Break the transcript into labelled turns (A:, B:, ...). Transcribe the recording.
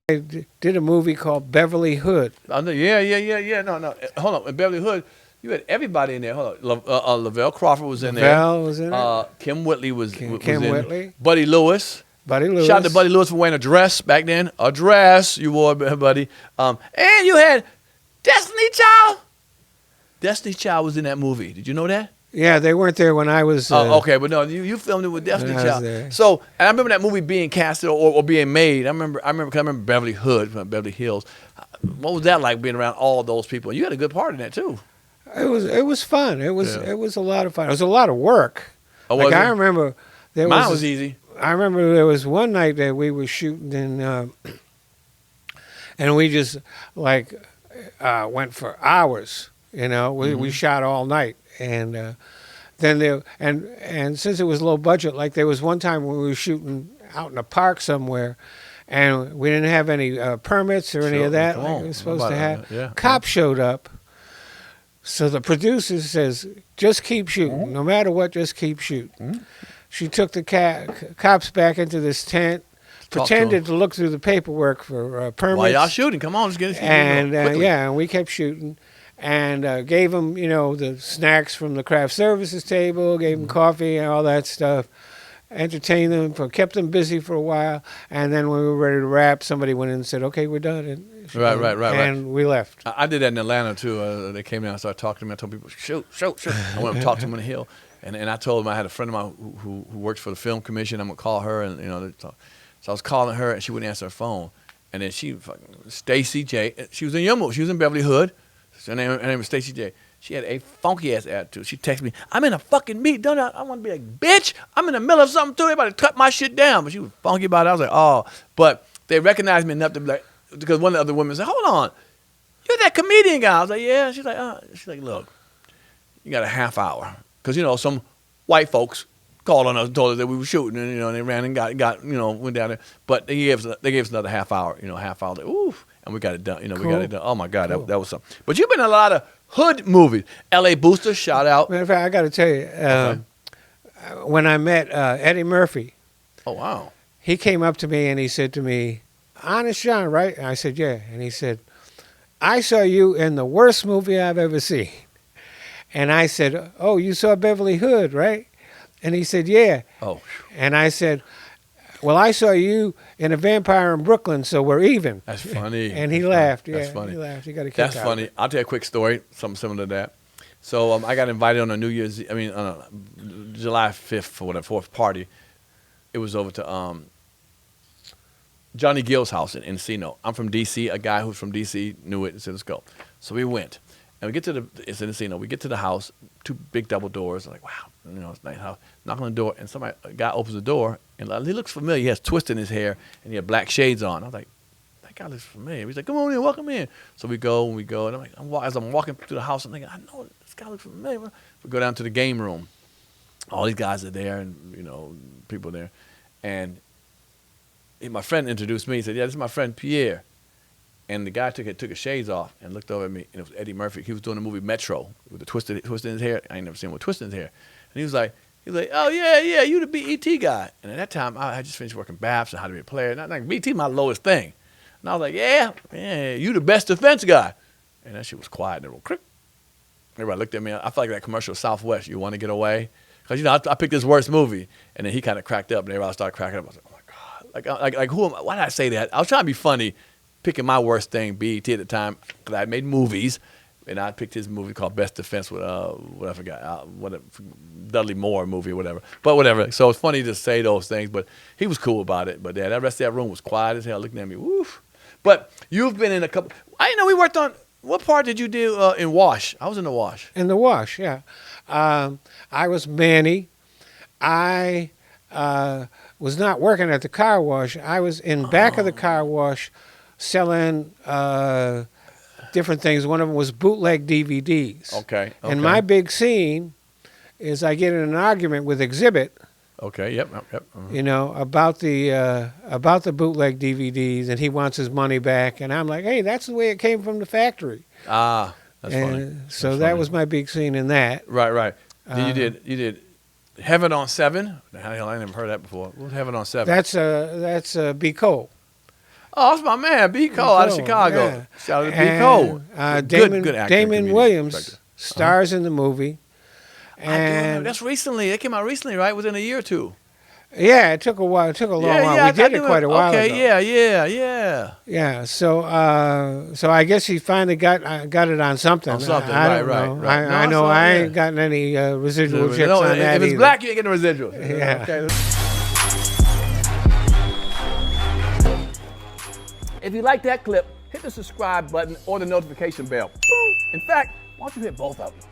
A: did a movie called Beverly Hood.
B: Yeah. No. Hold on. In Beverly Hood, you had everybody in there. Hold on. Lavelle Crawford was in there.
A: Lavelle was in it.
B: Kim Whitley was
A: Kim
B: in.
A: Whitley,
B: Buddy Lewis.
A: Buddy
B: Shout out to
A: Lewis.
B: Buddy Lewis for wearing a dress back then. A dress you wore, buddy. And you had Destiny Child. Destiny Child was in that movie. Did you know that?
A: Yeah, they weren't there when I was.
B: Okay, but no, you filmed it with Destiny
A: when I was
B: Child.
A: there.
B: So, and I remember that movie being casted or being made. I remember Beverly Hood from Beverly Hills. What was that like being around all those people? You had a good part in that too.
A: It was fun. It was
B: Yeah.
A: it was a lot of fun. It was a lot of work.
B: Oh,
A: Like
B: was
A: I
B: it?
A: remember there
B: Mine was easy.
A: I remember there was one night that we were shooting and we just like went for hours. You know, we shot all night, and then there and since it was low budget, like there was one time when we were shooting out in a park somewhere, and we didn't have any permits or any
B: Sure,
A: of that
B: come
A: like
B: on.
A: we were supposed
B: How
A: to
B: about
A: have.
B: that? Yeah.
A: Cop showed up. So the producer says, just keep shooting. No matter what, just keep shooting. She took the cops back into this tent,
B: Talk to
A: pretended to look through the paperwork for permits.
B: While y'all shooting, come on, let's get it.
A: And
B: quickly.
A: and we kept shooting. And gave them, the snacks from the craft services table, gave them coffee and all that stuff. Entertained them, kept them busy for a while. And then when we were ready to wrap, somebody went in and said, okay, we're done. And,
B: Right.
A: And we left.
B: I did that in Atlanta too. They came down and started talking to me. I told people, shoot. I went up and talked to them on the hill. And I told them I had a friend of mine who works for the film commission. I'm going to call her. And, so I was calling her and she wouldn't answer her phone. And then Stacy J, she was in your movie. She was in Beverly Hood. Her name was Stacy J. She had a funky ass attitude. She texted me, I'm in a fucking meet. Don't I want to be like, bitch, I'm in the middle of something too. They about to cut my shit down. But she was funky about it. I was like, oh. But they recognized me enough to be like, because one of the other women said, hold on. You're that comedian guy. I was like, yeah. She's like, look, you got a half hour. Because, some white folks called on us and told us that we were shooting. And, and they ran and got went down there. But they gave us another half hour. Half hour. Like, oof. And we got it done. We got it done. Oh, my God. Cool. That was something. But you've been in a lot of hood movies. L.A. Booster, shout out.
A: Matter of fact, I got to tell you, when I met Eddie Murphy,
B: oh, wow.
A: He came up to me and he said to me, Honest John, right? And I said, yeah. And he said, I saw you in the worst movie I've ever seen. And I said, oh, you saw Beverly Hood, right? And he said, yeah.
B: Oh.
A: And I said, well, I saw you in A Vampire in Brooklyn, so we're even.
B: That's funny.
A: And he laughed. Yeah,
B: That's funny.
A: He laughed. He got a kick
B: That's
A: out
B: funny.
A: of it.
B: I'll tell you a quick story, something similar to that. So I got invited on a July 5th or whatever, 4th party. It was over to Johnny Gill's house in Encino. I'm from D.C. A guy who's from D.C. knew it and said, let's go. So we went. And we get to it's in Encino. We get to the house, 2 big double doors. I'm like, wow, it's a nice house. Knock on the door, and a guy opens the door, and he looks familiar. He has twist in his hair, and he had black shades on. I was like, that guy looks familiar. He's like, come on in, welcome in. So we go, and I'm like, as I'm walking through the house, I'm thinking, I know this guy looks familiar. We go down to the game room. All these guys are there, and people there, and my friend introduced me. He said, yeah, this is my friend Pierre. And the guy took his shades off and looked over at me, and it was Eddie Murphy. He was doing the movie Metro with the twist in his hair. I ain't never seen him with twist in his hair. And he was like, oh, yeah, you the BET guy. And at that time, I had just finished working BAPS and How to Be a Player. And I like, BET my lowest thing. And I was like, yeah, you the best defense guy. And that shit was quiet. And everyone, crick. Everybody looked at me. I felt like that commercial Southwest, you want to get away? Because, I picked this worst movie. And then he kind of cracked up, and everybody started cracking up. I was like, oh, my God. Like who am I? Why did I say that? I was trying to be funny, picking my worst thing, BET at the time, because I had made movies, and I picked his movie called Best Defense with, what I forgot, Dudley Moore movie or whatever. But whatever. So it's funny to say those things, but he was cool about it. But yeah, that rest of that room was quiet as hell, looking at me, woof. But you've been in a couple, I didn't know we worked on, what part did you do in Wash? I was in the Wash.
A: In the Wash, yeah. I was Manny. I was not working at the car wash. I was in back of the car wash selling different things. One of them was bootleg DVDs.
B: Okay.
A: And my big scene is I get in an argument with Exhibit.
B: Okay. Yep. Mm-hmm.
A: About the bootleg DVDs, and he wants his money back. And I'm like, hey, that's the way it came from the factory.
B: Ah, that's funny.
A: So that was my big scene in that.
B: Right. Then you did Heaven on 7. The hell, I never heard that before. What's Heaven on 7?
A: That's B. Cole.
B: Oh, that's my man, B. Cole out of Chicago.
A: Yeah.
B: Shout out to B. Cole.
A: Damon,
B: actor,
A: Damon
B: comedian,
A: Williams
B: director.
A: stars in the movie.
B: I do remember.
A: And
B: That's recently. It came out recently, right? Within a year or two.
A: yeah, it took a while. It took a long while.
B: I
A: We did
B: do
A: it quite a while
B: okay,
A: ago.
B: yeah.
A: Yeah. So I guess he finally got it on something.
B: On something,
A: I
B: right,
A: don't
B: right,
A: know.
B: right. No,
A: I know
B: so,
A: I
B: yeah.
A: ain't gotten any residual checks
B: No,
A: on that
B: if it's
A: either.
B: black, you ain't getting the residuals.
A: Yeah.
B: Okay. If you like that clip, hit the subscribe button or the notification bell. In fact, why don't you hit both of them?